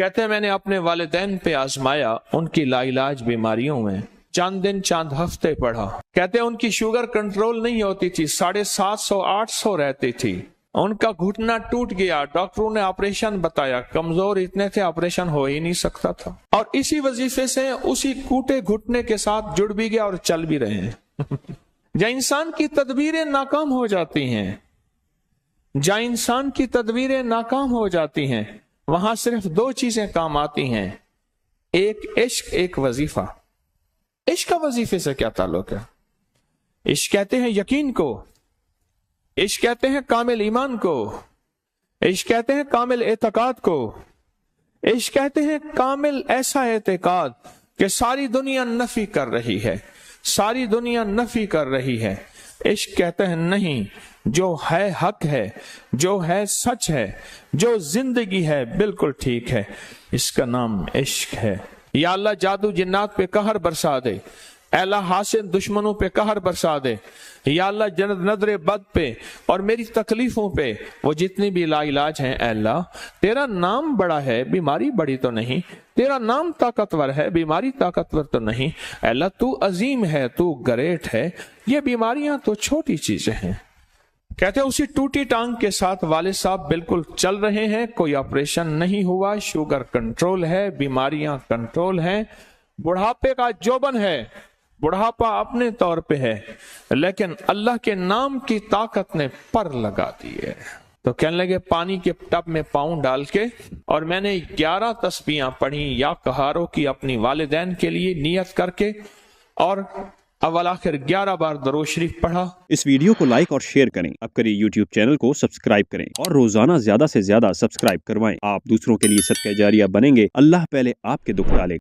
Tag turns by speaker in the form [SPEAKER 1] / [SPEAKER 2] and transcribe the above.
[SPEAKER 1] कहते हैं मैंने अपने वालिदैन पे आजमाया उनकी लाइलाज बीमारियों में, चंद दिन चंद हफ्ते पढ़ा। कहते हैं उनकी शुगर कंट्रोल नहीं होती थी, 750 800 रहती थी। उनका घुटना टूट गया, डॉक्टरों ने ऑपरेशन बताया, कमजोर इतने थे ऑपरेशन हो ही नहीं सकता था। और इसी वजीफे से उसी टूटे घुटने के साथ जुड़ भी गया और चल भी रहे हैं। जहाँ इंसान की तदबीरें नाकाम हो जाती हैं, जहाँ इंसान की तदबीरें नाकाम हो जाती हैं, वहां सिर्फ दो चीजें काम आती हैं, एक इश्क, एक वजीफा। इश्क का वजीफे से क्या ताल्लुक है? इश्क कहते हैं यकीन को, इश्क कहते हैं कामिल ईमान को, इश्क कहते हैं कामिल एतकाद को, इश्क कहते हैं कामिल ऐसा एतकाद कि सारी दुनिया नफी कर रही है, सारी दुनिया नफी कर रही है। इश्क कहते हैं नहीं, जो है हक है, जो है सच है, जो जिंदगी है बिल्कुल ठीक है, इसका नाम इश्क है। या अल्लाह जादू जिन्नात पे कहर बरसा दे, अल्लाह हासिद दुश्मनों पे कहर बरसा दे, या अल्लाह नजर बद पे और मेरी तकलीफों पे वो जितनी भी लाइलाज हैं, अल्लाह तेरा नाम बड़ा है, बीमारी बड़ी तो नहीं, तेरा नाम ताकतवर है, बीमारी ताकतवर तो नहीं, अल्लाह तू अजीम है, तू ग्रेट है, ये बीमारियां तो छोटी चीजें हैं। कहते हैं उसी टूटी टांग के साथ वाले साहब बिल्कुल चल रहे हैं, कोई ऑपरेशन नहीं हुआ, शुगर कंट्रोल है, बीमारियां कंट्रोल हैं, बुढ़ापे का जोबन है, बुढ़ापा अपने तौर पे है, लेकिन अल्लाह के नाम की ताकत ने पर लगा दी है। तो कहने लगे पानी के टब में पाँव डाल के, और मैंने 11 तस्बीहां पढ़ी या कहारों की अपनी वालिदैन के लिए नियत करके, और अव्वल आखिर 11 बार दरूद शरीफ पढ़ा।
[SPEAKER 2] इस वीडियो को लाइक और शेयर करें, अब करिए यूट्यूब चैनल को सब्सक्राइब करें और रोजाना ज्यादा से ज्यादा सब्सक्राइब करवाएं। आप दूसरों के लिए सदका जारिया बनेंगे, अल्लाह पहले आपके दुख टालेगा।